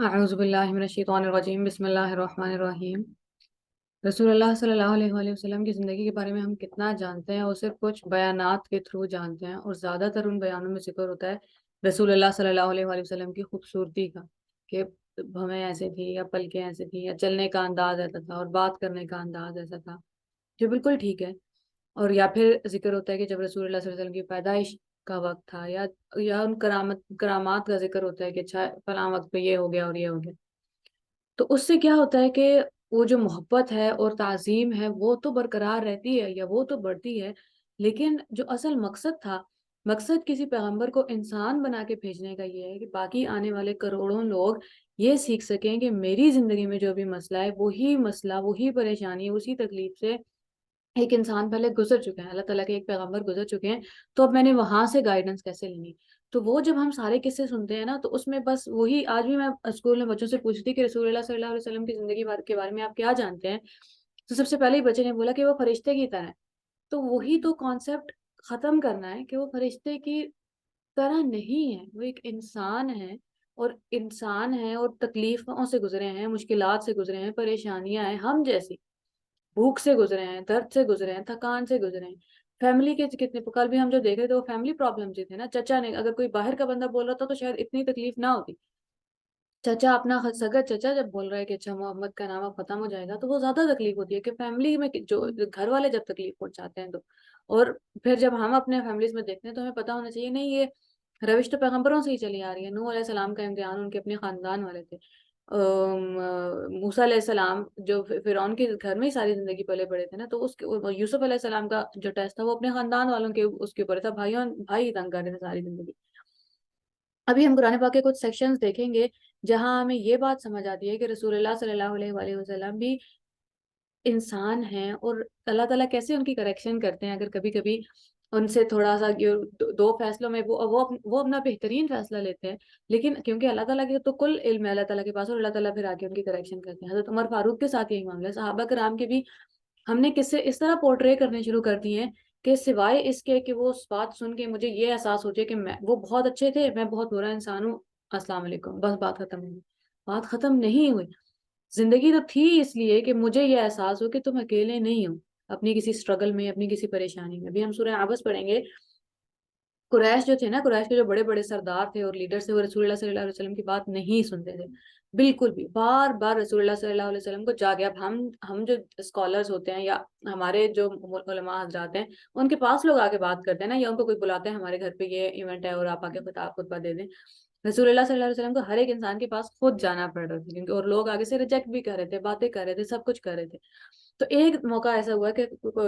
اعوذ باللہ من الشیطان الرجیم، بسم اللہ الرحمن الرحیم۔ رسول اللہ صلی اللہ علیہ وآلہ وسلم کی زندگی کے بارے میں ہم کتنا جانتے ہیں، اور صرف کچھ بیانات کے تھرو جانتے ہیں، اور زیادہ تر ان بیانوں میں ذکر ہوتا ہے رسول اللہ صلی اللہ علیہ وآلہ وسلم کی خوبصورتی کا، کہ ہمیں ایسے تھی، یا پلکیں ایسے تھی، یا چلنے کا انداز ایسا تھا، اور بات کرنے کا انداز ایسا تھا، جو بالکل ٹھیک ہے۔ اور یا پھر ذکر ہوتا ہے کہ جب رسول اللہ صلی اللہ علیہ وسلم کی پیدائش کا وقت تھا، یا ان کرامات کا ذکر ہوتا ہے کہ اچھا فلاں وقت پہ یہ ہو گیا اور یہ ہو گیا۔ تو اس سے کیا ہوتا ہے کہ وہ جو محبت ہے اور تعظیم ہے وہ تو برقرار رہتی ہے، یا وہ تو بڑھتی ہے، لیکن جو اصل مقصد تھا، مقصد کسی پیغمبر کو انسان بنا کے بھیجنے کا یہ ہے کہ باقی آنے والے کروڑوں لوگ یہ سیکھ سکیں کہ میری زندگی میں جو بھی مسئلہ ہے، وہی مسئلہ، وہی پریشانی، اسی تکلیف سے ایک انسان پہلے گزر چکے ہیں، اللہ تعالیٰ کے ایک پیغمبر گزر چکے ہیں، تو اب میں نے وہاں سے گائیڈنس کیسے لینی۔ تو وہ جب ہم سارے قصے سنتے ہیں نا، تو اس میں بس وہی، آج بھی میں اسکول میں بچوں سے پوچھتی تھی کہ رسول اللہ صلی اللہ علیہ وسلم کی زندگی کے بارے میں آپ کیا جانتے ہیں، تو سب سے پہلے ہی بچے نے بولا کہ وہ فرشتے کی طرح ہے۔ تو وہی تو کانسیپٹ ختم کرنا ہے کہ وہ فرشتے کی طرح نہیں ہے، وہ ایک انسان ہے، اور انسان ہے اور تکلیفوں سے گزرے ہیں، مشکلات سے گزرے ہیں، پریشانیاں ہیں ہم جیسی، بھوک سے گزرے ہیں، درد سے گزرے ہیں، تھکان سے گزرے ہیں، فیملی کے کتنے، کل بھی ہم جو دیکھ رہے تھے وہ فیملی پرابلمز ہی تھے نا۔ چچا نے، اگر کوئی باہر کا بندہ بول رہا تھا تو شاید اتنی تکلیف نہ ہوتی، چچا اپنا سگا چچا جب بول رہا ہے کہ اچھا محمد کا نام اب ختم ہو جائے گا، تو وہ زیادہ تکلیف ہوتی ہے کہ فیملی میں جو گھر والے جب تکلیف پہنچاتے ہیں تو۔ اور پھر جب ہم اپنے فیملیز میں دیکھتے ہیں تو ہمیں پتہ ہونا چاہیے، نہیں یہ روش تو پیغمبروں سے ہی چلی آ رہی ہے۔ نوح علیہ السلام کا امتحان ان کے اپنے خاندان والے تھے، موسیٰ علیہ السلام جو فرعون کے گھر میں ہی ساری زندگی پلے بڑے تھے نا، تو یوسف علیہ السلام کا جو ٹیسٹ تھا وہ اپنے خاندان والوں کے اس کے اوپر تھا، بھائی ہی تنگ کر رہے تھے ساری زندگی۔ ابھی ہم قرآن پاک کے کچھ سیکشنز دیکھیں گے جہاں ہمیں یہ بات سمجھ آتی ہے کہ رسول اللہ صلی اللہ علیہ وآلہ وسلم بھی انسان ہیں، اور اللہ تعالیٰ کیسے ان کی کریکشن کرتے ہیں اگر کبھی کبھی ان سے تھوڑا سا دو فیصلوں میں وہ اپنا بہترین فیصلہ لیتے ہیں، لیکن کیونکہ اللہ تعالیٰ کے تو کل علم ہے اللہ تعالیٰ کے پاس، اور اللہ تعالیٰ پھر آ کے ان کی کریکشن کرتے ہیں۔ حضرت عمر فاروق کے ساتھ یہی معاملہ ہے، صحابہ کرام کے بھی ہم نے کس سے اس طرح پورٹرے کرنے شروع کر دیے ہیں کہ سوائے اس کے کہ وہ اس بات سن کے مجھے یہ احساس ہو جائے کہ وہ بہت اچھے تھے، میں بہت برا انسان ہوں، السلام علیکم، بس بات ختم ہوئی۔ بات ختم نہیں ہوئی، زندگی تو تھی اس لیے کہ مجھے یہ احساس ہو کہ تم اکیلے نہیں ہو اپنی کسی اسٹرگل میں، اپنی کسی پریشانی میں۔ ابھی ہم سورہ عبس پڑھیں گے، قریش جو تھے نا، قریش کے جو بڑے بڑے سردار تھے اور لیڈر تھے، وہ رسول اللہ صلی اللہ علیہ وسلم کی بات نہیں سنتے تھے بالکل بھی، بار بار رسول اللہ صلی اللہ علیہ وسلم کو جا گیا۔ اب ہم جو اسکالرز ہوتے ہیں، یا ہمارے جو علماء حضرات ہیں، ان کے پاس لوگ آ کے بات کرتے ہیں نا، یا ان کو کوئی بلاتے ہیں ہمارے گھر پہ یہ ایونٹ ہے اور آپ آ کے خطبہ دے دیں، رسول اللہ صلی اللہ علیہ وسلم کو ہر ایک انسان کے پاس خود جانا پڑ رہا تھا، کیونکہ اور لوگ آگے سے ریجیکٹ بھی کر رہے تھے، باتیں کر رہے تھے، سب کچھ کر رہے تھے۔ تو ایک موقع ایسا ہوا کہ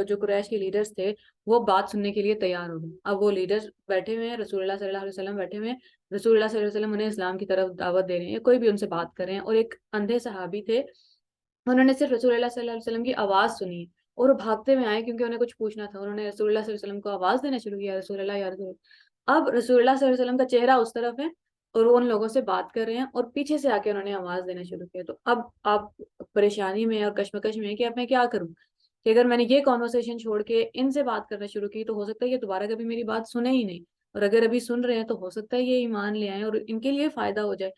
جو قریش کے لیڈرز تھے وہ بات سننے کے لیے تیار ہو گئے۔ اب وہ لیڈرز بیٹھے ہوئے ہیں، رسول اللہ صلی اللہ علیہ وسلم بیٹھے ہوئے ہیں، رسول اللہ صلی اللہ علیہ وسلم انہیں اسلام کی طرف دعوت دے رہے ہیں، کوئی بھی ان سے بات کر رہے ہیں، اور ایک اندھے صحابی تھے، انہوں نے صرف رسول اللہ صلی اللہ علیہ وسلم کی آواز سنی ہے، اور وہ بھاگتے ہوئے آئے کیونکہ انہیں کچھ پوچھنا تھا۔ انہوں نے رسول اللہ صلی اللہ علیہ وسلم کو آواز دینا شروع کیا، رسول اللہ یا رسول اللہ۔ اب رسول اللہ صلی اللہ علیہ وسلم کا چہرہ اس طرف ہے، اور وہ ان لوگوں سے بات کر رہے ہیں، اور پیچھے سے آ کے انہوں نے آواز دینا شروع کیا۔ تو اب آپ پریشانی میں اور کشمکش میں کہ اب میں کیا کروں، کہ اگر میں نے یہ کانورسیشن چھوڑ کے ان سے بات کرنا شروع کی تو ہو سکتا ہے یہ دوبارہ کبھی میری بات سنے ہی نہیں، اور اگر ابھی سن رہے ہیں تو ہو سکتا ہے یہ ایمان لے آئیں اور ان کے لیے فائدہ ہو جائے۔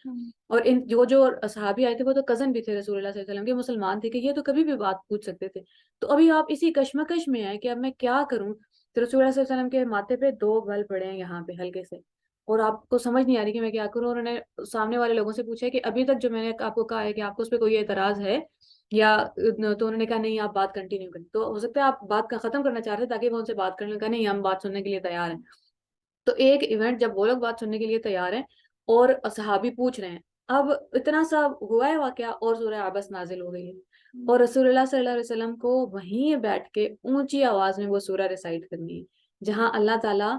اور ان جو صحابی آئے تھے وہ تو کزن بھی تھے رسول اللہ صلی اللہ علیہ وسلم کے، مسلمان تھے، کہ یہ تو کبھی بھی بات پوچھ سکتے تھے۔ تو ابھی آپ اسی کشمکش میں آئے کہ اب میں کیا کروں، تو رسول اللہ صلی اللہ علیہ وسلم کے ماتھے پہ دو بل پڑے ہیں یہاں پہ ہلکے سے، اور آپ کو سمجھ نہیں آ رہی کہ میں کیا کروں۔ اور انہوں نے سامنے والے لوگوں سے پوچھا کہ ابھی تک جو میں نے آپ کو کہا ہے کہ آپ کو اس پہ کوئی اعتراض ہے، یا تو انہوں نے کہا نہیں آپ بات کنٹینیو کریں۔ تو ہو سکتا ہے آپ بات کا ختم کرنا چاہ رہے تھے تاکہ وہ ان سے بات کرنے کا، نہیں ہم بات سننے کے لیے تیار ہیں۔ تو ایک ایونٹ جب وہ لوگ بات سننے کے لیے تیار ہیں اور صحابی پوچھ رہے ہیں، اب اتنا سا ہوا ہے واقعہ اور سورہ عبس نازل ہو گئی ہے، اور رسول اللہ صلی اللہ علیہ وسلم کو وہیں بیٹھ کے اونچی آواز میں وہ سورہ ریسائٹ کرنی ہے، جہاں اللہ تعالیٰ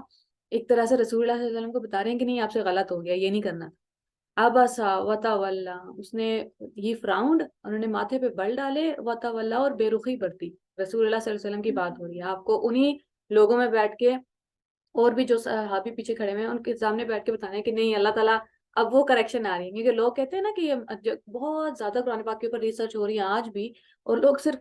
ایک طرح سے رسول اللہ صلی اللہ علیہ وسلم کو بتا رہے ہیں کہ نہیں آپ سے غلط ہو گیا، یہ نہیں کرنا تھا۔ ابسا وتولا، اس نے ہی فراؤنڈ، انہوں نے ماتھے پہ بل ڈالے، وتولا، اور بے رخی برتی۔ رسول اللہ صلی اللہ علیہ وسلم کی بات ہو رہی ہے، آپ کو انہی لوگوں میں بیٹھ کے، اور بھی جو صحابی پیچھے کھڑے ہوئے ہیں ان کے سامنے بیٹھ کے بتانا ہے کہ نہیں اللہ تعالیٰ اب وہ کریکشن آ رہی ہے، کیونکہ لوگ کہتے ہیں نا کہ یہ بہت زیادہ قرآن پاک کے اوپر ریسرچ ہو رہی ہے آج بھی، اور لوگ صرف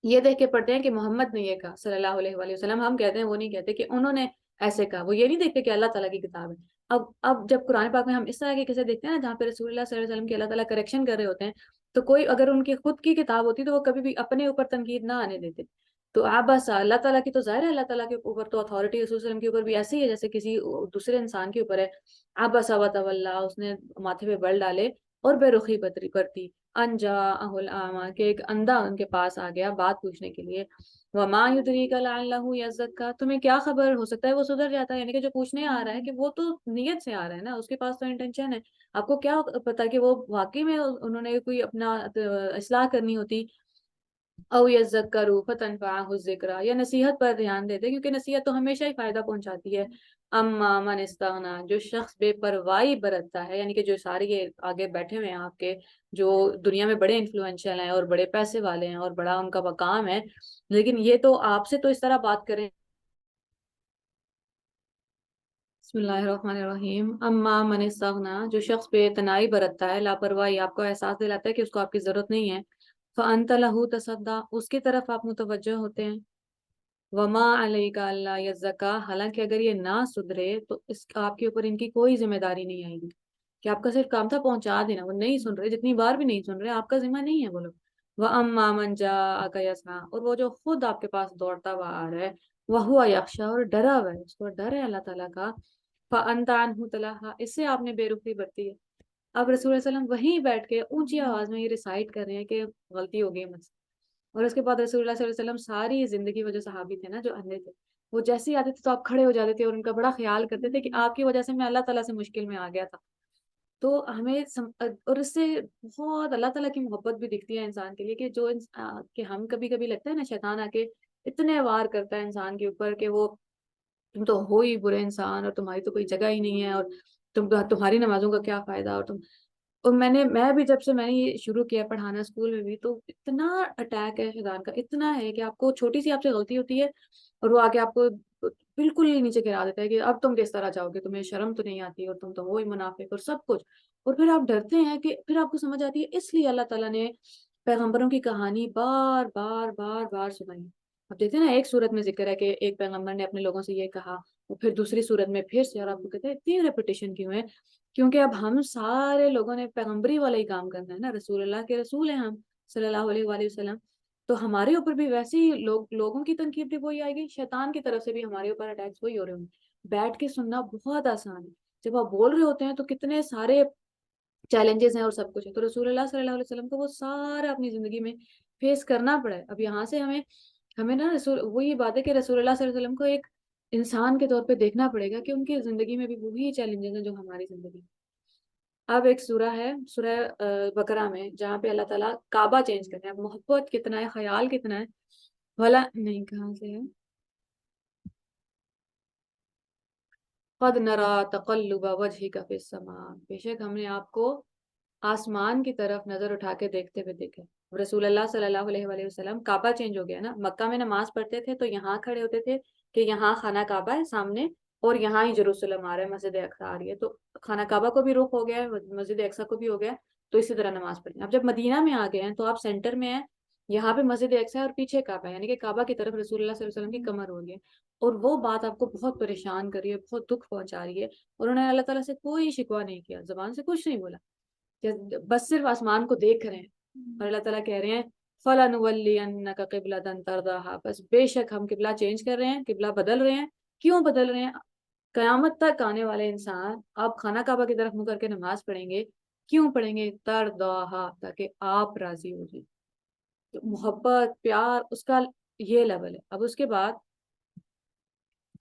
یہ دیکھ کے پڑھتے ہیں کہ محمد نے یہ کہا صلی اللہ علیہ وآلہ وسلم، ہم کہتے ہیں وہ نہیں کہتے کہ انہوں نے ایسے کہا، وہ یہ نہیں دیکھتے کہ اللہ تعالیٰ کی کتاب ہے۔ اب جب قرآن پاک میں ہم اس طرح کے قصے دیکھتے ہیں نا جہاں پہ رسول اللہ صلی اللہ علیہ وسلم کی اللہ تعالیٰ کریکشن کر رہے ہوتے ہیں، تو کوئی اگر ان کی خود کی کتاب ہوتی تو وہ کبھی بھی اپنے اوپر تنقید نہ آنے دیتے. تو آپ بس اللہ تعالیٰ کی تو ظاہر ہے، اللہ تعالیٰ کے اوپر تو اتھارٹی رسول صلی اللہ علیہ وسلم کے اوپر بھی ایسی ہے جیسے کسی دوسرے انسان کے اوپر ہے. آپ بس اللہ اس نے ماتھے پہ بل ڈالے اور بے رخی برتی. انجا اہل کہ ایک اندھا ان کے پاس آ گیا بات پوچھنے کے لیے. وما یدریک لعلہ یزکا، تمہیں کیا خبر، ہو سکتا ہے وہ سدھر جاتا ہے. یعنی کہ جو پوچھنے آ رہا ہے کہ وہ تو نیت سے آ رہا ہے نا، اس کے پاس تو انٹینشن ہے. آپ کو کیا پتا کہ وہ واقعی میں انہوں نے کوئی اپنا اصلاح کرنی ہوتی. او یذکروا فتنفعہ الذکریٰ، یا نصیحت پر دھیان دیتے کیونکہ نصیحت تو ہمیشہ ہی فائدہ پہنچاتی ہے. اما من استغنا، جو شخص بے پرواہی برتتا ہے، یعنی کہ جو سارے یہ آگے بیٹھے ہوئے ہیں آپ کے، جو دنیا میں بڑے انفلوئنشل ہیں اور بڑے پیسے والے ہیں اور بڑا ان کا مقام ہے، لیکن یہ تو آپ سے تو اس طرح بات کریں. بسم اللہ الرحمن الرحیم. اما من استغنا، جو شخص بے تنائی برتتا ہے، لاپرواہی، آپ کو احساس دلاتا ہے کہ اس کو آپ کی ضرورت نہیں ہے، فانت لہ تصدی، اس کی طرف آپ متوجہ ہوتے ہیں. وما علیک اللہ یزکا، حالانکہ اگر یہ نہ سدھرے تو اس آپ کے اوپر ان کی کوئی ذمہ داری نہیں آئے گی، کہ آپ کا صرف کام تھا پہنچا دینا. وہ نہیں سن رہے، جتنی بار بھی نہیں سن رہے، آپ کا ذمہ نہیں ہے وہ لوگ. واما من جاءک یسعی، اور وہ جو خود آپ کے پاس دوڑتا ہوا آ رہا ہے، وہو یخشی، اور ڈرا ہوا ہے، اس کو ڈر ہے اللہ تعالیٰ کا، فانت عنہ تلہا، اس سے آپ نے بے رخی برتی ہے. اب رسول اللہ صلی اللہ علیہ وسلم وہیں بیٹھ کے اونچی آواز میں یہ ریسائٹ کر رہے ہیں کہ غلطی ہو گئی مجھ سے. اور اس کے بعد رسول اللہ صلی اللہ علیہ وسلم ساری زندگی، وہ جو صحابی تھے نا جو اندھے تھے، وہ جیسے ہی آتے تھے تو آپ کھڑے ہو جاتے تھے اور ان کا بڑا خیال کرتے تھے کہ آپ کی وجہ سے میں اللہ تعالیٰ سے مشکل میں آ گیا تھا. تو ہمیں اور اس سے بہت اللہ تعالیٰ کی محبت بھی دکھتی ہے انسان کے لیے، کہ جو کہ ہم کبھی کبھی لگتا ہے نا شیطان آ کے اتنے وار کرتا ہے انسان کے اوپر کہ وہ تم تو ہو ہی برے انسان اور تمہاری تو کوئی جگہ ہی نہیں ہے، اور تمہاری نمازوں کا کیا فائدہ، اور میں بھی جب سے میں نے یہ شروع کیا پڑھانا اسکول میں بھی، تو اتنا اٹیک ہے شیطان کا، اتنا ہے کہ آپ کو چھوٹی سی آپ سے غلطی ہوتی ہے اور وہ آ کے آپ کو بالکل ہی نیچے گرا دیتا ہے کہ اب تم کس طرح جاؤ گے، تمہیں شرم تو نہیں آتی اور تم تو وہی منافق اور سب کچھ. اور پھر آپ ڈرتے ہیں کہ پھر آپ کو سمجھ آتی ہے اس لیے اللہ تعالیٰ نے پیغمبروں کی کہانی بار بار بار بار سنائی. اب دیکھتے ہیں نا، ایک صورت میں ذکر ہے کہ ایک پیغمبر نے اپنے لوگوں سے یہ کہا، وہ پھر دوسری صورت میں پھر سے، اور آپ کو کہتے ہیں اتنی ریپیٹیشن کیوں ہے؟ کیونکہ اب ہم سارے لوگوں نے پیغمبری والا ہی کام کرنا ہے نا، رسول اللہ کے رسول ہیں ہم صلی اللہ علیہ وآلہ وسلم. تو ہمارے اوپر بھی ویسے ہی لوگوں کی تنقید بھی وہی آئے گی، شیطان کی طرف سے بھی ہمارے اوپر اٹیکس وہی ہو رہے ہوں گے. بیٹھ کے سننا بہت آسان ہے، جب آپ بول رہے ہوتے ہیں تو کتنے سارے چیلنجز ہیں اور سب کچھ ہے. تو رسول اللہ صلی اللہ علیہ وسلم کو وہ سارا اپنی زندگی میں فیس کرنا پڑا ہے. اب یہاں سے ہمیں نا وہی بات ہے کہ رسول اللہ صلی اللہ علیہ وسلم کو ایک انسان کے طور پہ دیکھنا پڑے گا کہ ان کی زندگی میں بھی وہی چیلنجز ہیں جو ہماری زندگی میں. اب ایک سورہ ہے، سورہ بقرہ میں، جہاں پہ اللہ تعالیٰ کعبہ چینج کرتے ہیں. محبت کتنا ہے، خیال کتنا ہے. بھلا نہیں، کہاں سے ہے؟ قد نرا تقلب وجهك في السماء، بے شک ہم نے آپ کو آسمان کی طرف نظر اٹھا کے دیکھتے ہوئے دیکھے. رسول اللہ صلی اللہ علیہ وآلہ وسلم، کعبہ چینج ہو گیا نا. مکہ میں نماز پڑھتے تھے تو یہاں کھڑے ہوتے تھے کہ یہاں خانہ کعبہ ہے سامنے، اور یہاں ہی جروسلم آ رہا ہے، مسجد اقصی آ رہی ہے، تو خانہ کعبہ کو بھی رخ ہو گیا ہے، مسجد اقصی کو بھی ہو گیا ہے، تو اسی طرح نماز پڑھیں. اب جب مدینہ میں آ گئے ہیں تو آپ سینٹر میں ہیں، یہاں پہ مسجد اقصی ہے اور پیچھے کعبہ ہے، یعنی کہ کعبہ کی طرف رسول اللہ صلی اللہ علیہ وسلم کی کمر ہو گئی ہے. اور وہ بات آپ کو بہت پریشان کر رہی ہے، بہت دکھ پہنچا رہی ہے، اور انہوں نے اللہ تعالیٰ سے کوئی شکوہ نہیں کیا، زبان سے کچھ نہیں بولا، کہ بس صرف آسمان کو دیکھ رہے ہیں. اور اللہ تعالیٰ کہہ رہے ہیں فَلَنُوَلِّيَنَّكَ قِبْلَةً تَرْضَاهَا، بس بے شک ہم قبلہ چینج کر رہے ہیں، قبلہ بدل رہے ہیں. کیوں بدل رہے ہیں؟ قیامت تک آنے والے انسان آپ خانہ کعبہ کی طرف منہ کر کے نماز پڑھیں گے. کیوں پڑھیں گے؟ ترضاها، تاکہ آپ راضی ہو جائیں. تو محبت، پیار، اس کا یہ لیول ہے. اب اس کے بعد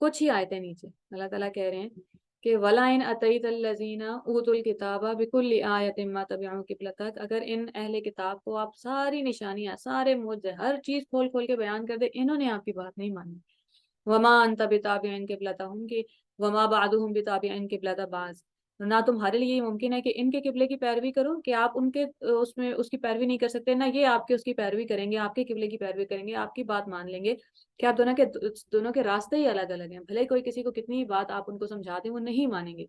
کچھ ہی آیتیں نیچے اللہ تعالیٰ کہہ رہے ہیں کہ وَلَئِنْ أَتَيْتَ الَّذِينَ أُوتُوا الْكِتَابَ بِكُلِّ آيَةٍ مَا تَبِعُوا قِبْلَتَكَ، اگر ان اہل کتاب کو آپ ساری نشانیاں، سارے معجزے، ہر چیز کھول کھول کے بیان کر دے، انہوں نے آپ کی بات نہیں مانی. وَمَا أَنْتَ بِتَابِعٍ قِبْلَتَهُمْ، کہ وَمَا بَعْضُهُمْ بِتَابِعٍ قِبْلَتَ بَعْضٍ، نہ تمہارے لیے یہ ممکن ہے کہ ان کے قبلے کی پیروی کرو، کہ آپ ان کے اس میں اس کی پیروی نہیں کر سکتے، نہ یہ آپ کے اس کی پیروی کریں گے، آپ کے قبلے کی پیروی کریں گے، آپ کی بات مان لیں گے. کہ آپ دونوں کے راستے ہی الگ الگ ہیں، بھلے ہی کوئی کسی کو کتنی ہی بات آپ ان کو سمجھا دیں وہ نہیں مانیں گے.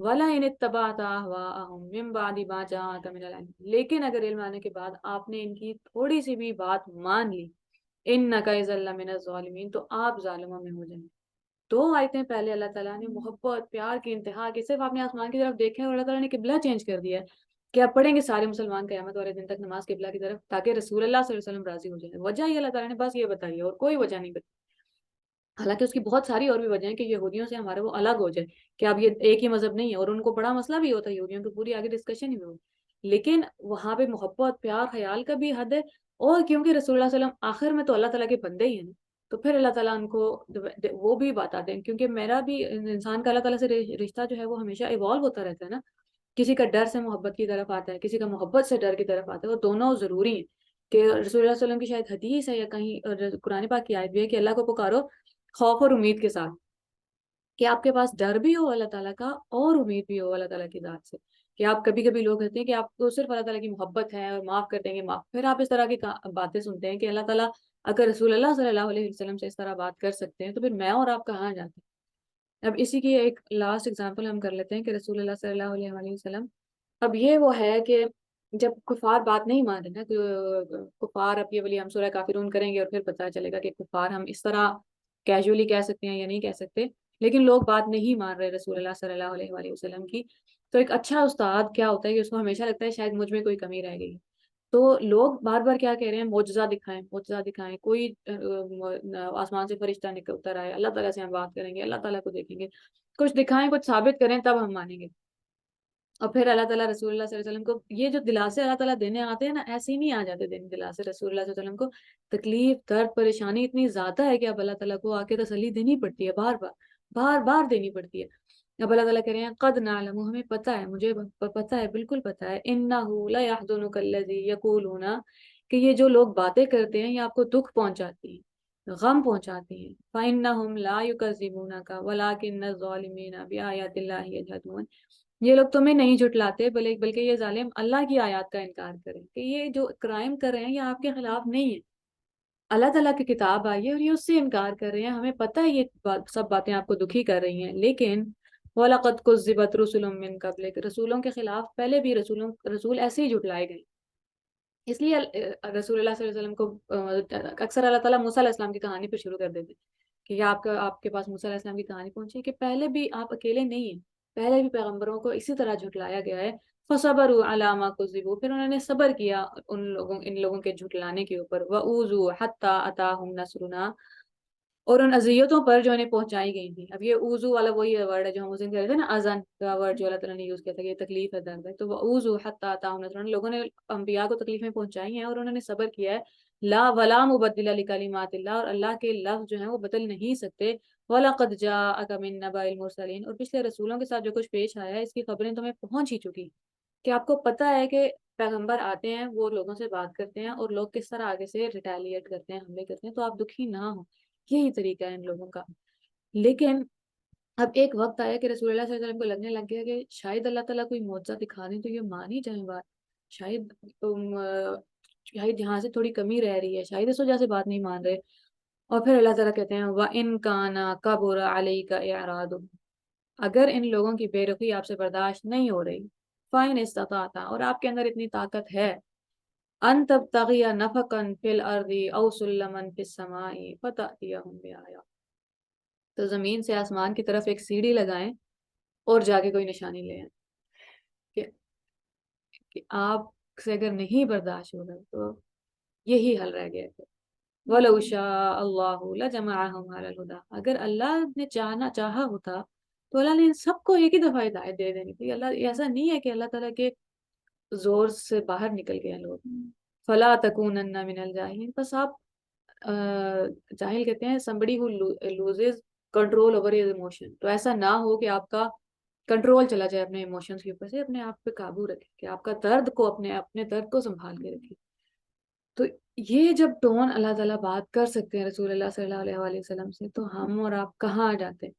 وَلَئِنِ اتَّبَعْتَ أَهْوَاءَهُم مِّن بَعْدِ مَا جَاءَكَ مِنَ الْعِلْمِ، لیکن اگر علم آنے کے بعد آپ نے ان کی تھوڑی سی بھی بات مان لی، إِنَّكَ إِذًا لَّمِنَ الظَّالِمِينَ، تو آپ ظالموں میں ہو جائیں گے. دو آیتیں پہلے اللہ تعالیٰ نے محبت پیار کی انتہا کی، صرف آپ نے آسمان کی طرف دیکھا ہے اور اللہ تعالیٰ نے قبلہ چینج کر دیا ہے کہ آپ پڑھیں گے سارے مسلمان قیامت والے دن تک نماز قبلہ کی طرف، تاکہ رسول اللہ صلی اللہ علیہ وسلم راضی ہو جائیں. وجہ یہ اللہ تعالیٰ نے بس یہ بتائی ہے اور کوئی وجہ نہیں بتائی. حالانکہ اس کی بہت ساری اور بھی وجہ ہیں کہ یہودیوں سے ہمارا وہ الگ ہو جائے، کہ اب یہ ایک ہی مذہب نہیں ہے، اور ان کو بڑا مسئلہ بھی ہوتا ہے یہودیوں کی، پوری آگے ڈسکشن ہی ہوئی. لیکن وہاں پہ محبت پیار خیال کا بھی حد ہے، اور کیونکہ رسول اللہ صلی اللہ علیہ وسلم آخر میں تو اللہ تعالیٰ کے بندے ہی ہیں نا، تو پھر اللہ تعالیٰ ان کو وہ بھی بتاتے ہیں. کیونکہ میرا بھی انسان کا اللہ تعالیٰ سے رشتہ جو ہے وہ ہمیشہ ایوالو ہوتا رہتا ہے نا. کسی کا ڈر سے محبت کی طرف آتا ہے، کسی کا محبت سے ڈر کی طرف آتا ہے، وہ دونوں ضروری ہیں. کہ رسول اللہ صلی اللہ علیہ وسلم کی شاید حدیث ہے یا کہیں قرآن پاک کی آیت بھی ہے کہ اللہ کو پکارو خوف اور امید کے ساتھ، کہ آپ کے پاس ڈر بھی ہو اللہ تعالیٰ کا اور امید بھی ہو اللہ تعالیٰ کی ذات سے. کہ آپ کبھی کبھی لوگ کہتے ہیں کہ آپ کو صرف اللہ تعالیٰ کی محبت ہے اور معاف کر دیں گے معاف، پھر آپ اس طرح کی باتیں سنتے ہیں کہ اللہ تعالیٰ اگر رسول اللہ صلی اللہ علیہ وسلم سے اس طرح بات کر سکتے ہیں تو پھر میں اور آپ کہاں جاتے ہیں. اب اسی کی ایک لاسٹ اگزامپل ہم کر لیتے ہیں کہ رسول اللہ صلی اللہ علیہ وآلہ وسلم، اب یہ وہ ہے کہ جب کفار بات نہیں مان رہے نا، کفار اب یہ ولی ہم سورہ کافرون کریں گے اور پھر پتہ چلے گا کہ کفار ہم اس طرح کیجولی کہہ سکتے ہیں یا نہیں کہہ سکتے، لیکن لوگ بات نہیں مان رہے رسول اللہ صلی اللہ علیہ وآلہ وسلم کی. تو ایک اچھا استاد کیا ہوتا ہے کہ اس کو ہمیشہ لگتا ہے شاید مجھ میں کوئی کمی رہ گئی. تو لوگ بار بار کیا کہہ رہے ہیں، معجزہ دکھائیں معجزہ دکھائیں، کوئی آسمان سے فرشتہ نکل اتر آئے، اللہ تعالیٰ سے ہم بات کریں گے، اللہ تعالیٰ کو دیکھیں گے، کچھ دکھائیں کچھ ثابت کریں تب ہم مانیں گے. اور پھر اللہ تعالیٰ رسول اللہ صلی اللہ علیہ وسلم کو یہ جو دلاسے اللہ تعالیٰ دینے آتے ہیں نا، ایسے ہی نہیں آ جاتے دلاسے. رسول اللہ صلی اللہ علیہ وسلم کو تکلیف درد پریشانی اتنی زیادہ ہے کہ اب اللہ تعالیٰ کو آ کے تسلی دینی پڑتی ہے، بار بار بار بار دینی پڑتی ہے. اب اللہ تعالیٰ کہہ رہے ہیں قد نعلم، ہمیں پتہ ہے، مجھے پتہ ہے، بالکل پتہ ہے، انہ لیحزنک الذی یقولون، کہ یہ جو لوگ باتیں کرتے ہیں یہ آپ کو دکھ پہنچاتی ہیں، غم پہنچاتی ہیں. فإنہم لا یکذبونک ولکن الظالمین بآیات اللہ یجحدون، یہ لوگ تمہیں نہیں جھٹلاتے بلکہ یہ ظالم اللہ کی آیات کا انکار کریں. کہ یہ جو کرائم کر رہے ہیں یہ آپ کے خلاف نہیں ہے، اللہ تعالیٰ کی کتاب آئی ہے اور یہ اس سے انکار کر رہے ہیں. ہمیں پتہ ہے یہ سب باتیں آپ کو دکھی کر رہی ہیں، لیکن وَلَقَدْ كُذِّبَتْ رُسُلٌ مِّن قَبْلِكَ، رسولوں کے خلاف پہلے بھی رسول ایسے ہی جھٹلائے گئے. اس لیے رسول اللہ صلی اللہ علیہ وسلم کو اکثر اللہ تعالیٰ موسیٰ علیہ السلام کی کہانی پہ شروع کر دیتے ہیں کہ آپ کے پاس موسیٰ علیہ السلام کی کہانی پہنچی کہ پہلے بھی آپ اکیلے نہیں ہیں، پہلے بھی پیغمبروں کو اسی طرح جھٹلایا گیا ہے. فَصَبَرُوا عَلَىٰ مَا كُذِّبُوا، پھر انہوں نے صبر کیا ان لوگوں کے جھٹلانے کے اوپر. وَأُوذُوا حَتَّىٰ أَتَاهُمْ نَصْرُنَا، اور ان اذیتوں پر جو انہیں پہنچائی گئی تھی. اب یہ اوزو والا وہی ورڈ ہے جو ہم اس دن کہہ رہے تھے نا، اذن کا ورڈ جو اللہ تعالیٰ نے یوز کیا تھا کہ یہ تکلیف ہے، درد ہے. تو وہ اوزو حتی اتاہم نصرنا، لوگوں نے انبیاء کو تکلیفیں پہنچائی ہیں اور انہوں نے صبر کیا ہے. لا ولا مبدل لکلمات اللہ، اور اللہ کے لفظ جو ہیں وہ بدل نہیں سکتے. وَلَقَدْ جَاءَكَ مِن نَبَإِ الْمُرْسَلِينَ، اور پچھلے رسولوں کے ساتھ جو کچھ پیش آیا ہے اس کی خبریں تمہیں پہنچ ہی چکی، کہ آپ کو پتہ ہے کہ پیغمبر آتے ہیں وہ لوگوں سے بات کرتے ہیں اور لوگ کس طرح آگے سے ریٹیلیٹ کرتے ہیں، حملے کرتے ہیں. تو آپ دکھی نہ ہوں، یہی طریقہ ہے ان لوگوں کا. لیکن اب ایک وقت آیا کہ رسول اللہ صلی اللہ علیہ وسلم کو لگنے لگ گیا کہ شاید اللہ تعالیٰ کوئی معجزہ دکھا دیں تو یہ مان ہی جائیں بات، شاید شاید یہاں سے تھوڑی کمی رہ رہی ہے، شاید اس وجہ سے بات نہیں مان رہے. اور پھر اللہ تعالیٰ کہتے ہیں وَإِن كَانَ كَبُرَ عَلَيْكَ إِعْرَاضُهُمْ، اگر ان لوگوں کی بے رخی آپ سے برداشت نہیں ہو رہی، فَإِنِ اسْتَطَعْتَ، اور آپ کے اندر اتنی طاقت ہے، أَن تَبْتَغِيَ نَفَقًا فِي الْأَرْضِ أَوْ سُلَّمًا فِي السَّمَاءِ فَتَأْتِيَهُمْ بِآيَةٍ، تو زمین سے آسمان کی طرف ایک سیڑھی لگائیں اور جا کے کوئی نشانی لے آئیں. کہ کہ آپ سے اگر نہیں برداشت ہو رہا تو یہی حل رہ گیا. وَلَوْ شَاءَ اللَّهُ لَجَمَعَهُمْ عَلَى الْهُدَىٰ، اگر اللہ نے چاہا ہوتا تو اللہ نے ان سب کو ایک ہی دفعہ ہدایت دے دینی تھی. اللہ ایسا نہیں ہے کہ اللہ تعالیٰ کے زور سے باہر نکل گئے لوگ. فَلَا تَكُونَنَّ مِنَ الْجَاهِلِينَ، بس آپ جاہل کہتے ہیں somebody who loses control over his emotion، تو ایسا نہ ہو کہ آپ کا کنٹرول چلا جائے اپنے ایموشنز کے اوپر سے. اپنے آپ پہ قابو رکھیں، کہ آپ کا درد کو اپنے درد کو سنبھال کے رکھیں. تو یہ جب ٹون اللہ تعالیٰ بات کر سکتے ہیں رسول اللہ صلی اللہ علیہ وآلہ وسلم سے، تو ہم اور آپ کہاں آ جاتے ہیں.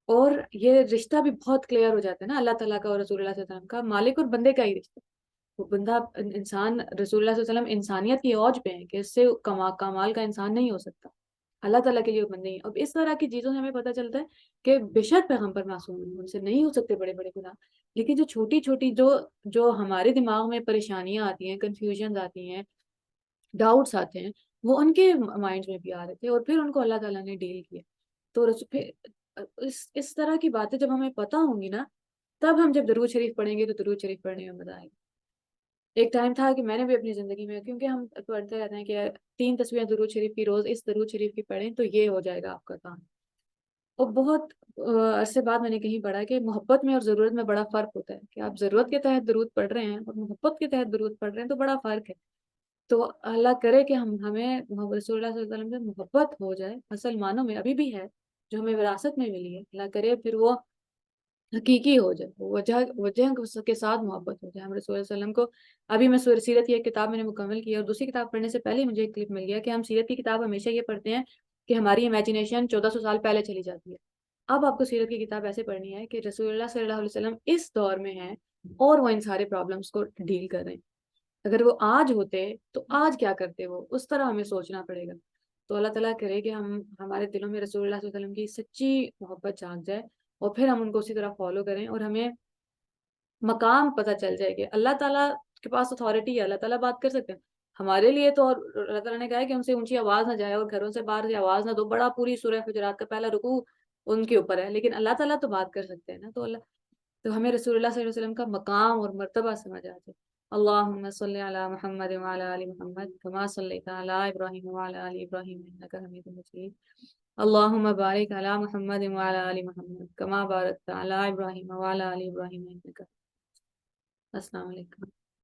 اور یہ رشتہ بھی بہت کلیئر ہو جاتا ہے نا اللہ تعالیٰ کا اور رسول اللہ صلی اللہ علیہ وسلم کا، مالک اور بندے کا ہی رشتہ. وہ بندہ انسان رسول اللہ صلی اللہ علیہ وسلم انسانیت کی اوج پہ ہیں کہ اس سے کمال کا انسان نہیں ہو سکتا. اللہ تعالیٰ کے لیے وہ بندے ہیں. اب اس طرح کی چیزوں سے ہمیں پتہ چلتا ہے کہ بے شک پیغمبر معصوم ہیں، ان سے نہیں ہو سکتے بڑے بڑے گناہ، لیکن جو چھوٹی چھوٹی جو ہمارے دماغ میں پریشانیاں آتی ہیں، کنفیوژنز آتی ہیں، ڈاؤٹس آتے ہیں، وہ ان کے مائنڈ میں بھی آ رہے تھے اور پھر ان کو اللہ تعالیٰ نے ڈیل کیا. تو اس طرح کی باتیں جب ہمیں پتہ ہوں گی نا، تب ہم جب درود شریف پڑھیں گے تو درود شریف پڑھنے میں مزہ آئے گا۔ ایک ٹائم تھا کہ میں نے بھی اپنی زندگی میں، کیونکہ ہم پڑھتے رہتے ہیں کہ 3 تصویریں درود شریف کی روز اس درود شریف کی پڑھیں تو یہ ہو جائے گا آپ کا کام۔ اور بہت عرصے بعد میں نے کہیں پڑھا کہ محبت میں اور ضرورت میں بڑا فرق ہوتا ہے، کہ آپ ضرورت کے تحت درود پڑھ رہے ہیں اور محبت کے تحت درود پڑھ رہے ہیں تو بڑا فرق ہے۔ تو اللہ کرے کہ ہمیں محمد رسول اللہ صلی اللہ علیہ وسلم سے محبت ہو جائے، اصل معنوں میں ابھی بھی ہے، جو ہمیں وراثت میں ملی ہے، اللہ کرے پھر وہ حقیقی ہو جائے، وجہ وجہ کے ساتھ محبت ہو جائے ہم رسول اللہ علیہ وسلم کو۔ ابھی میں سورہ سیرت کی ایک کتاب میں نے مکمل کی، اور دوسری کتاب پڑھنے سے پہلے مجھے ایک کلپ مل گیا کہ ہم سیرت کی کتاب ہمیشہ یہ پڑھتے ہیں کہ ہماری امیجنیشن 1400 سال پہلے چلی جاتی ہے۔ اب آپ کو سیرت کی کتاب ایسے پڑھنی ہے کہ رسول اللہ صلی اللہ علیہ وسلم اس دور میں ہیں اور وہ ان سارے پرابلمس کو ڈیل کر رہے ہیں۔ اگر وہ آج ہوتے تو آج کیا کرتے، وہ اس طرح ہمیں سوچنا پڑے گا۔ تو اللہ تعالیٰ کرے کہ ہمارے دلوں میں رسول اللہ صلی اللہ علیہ وسلم کی سچی محبت جاگ جائے، اور پھر ہم ان کو اسی طرح فالو کریں، اور ہمیں مقام پتہ چل جائے کہ اللہ تعالیٰ کے پاس اتھارٹی ہے، اللہ تعالیٰ بات کر سکتے ہیں ہمارے لیے تو۔ اور اللہ تعالیٰ نے کہا ہے کہ ان سے اونچی آواز نہ جائے اور گھروں سے باہر سے آواز نہ دو، بڑا پوری سورہ حجرات کا پہلا رکوع ان کے اوپر ہے، لیکن اللہ تعالیٰ تو بات کر سکتے ہیں نا۔ تو ہمیں رسول اللہ صلی اللہ علیہ وسلم کا مقام اور مرتبہ سمجھ آ جائے۔ اللہم صلی علی محمد وعلی آل محمد کما صلیت علی ابراہیم وعلی آل ابراہیم انک حمید مجید۔ اللہم بارک علی محمد وعلی آل محمد کما بارکت علی ابراہیم وعلی آل ابراہیم انک۔ السلام علیکم۔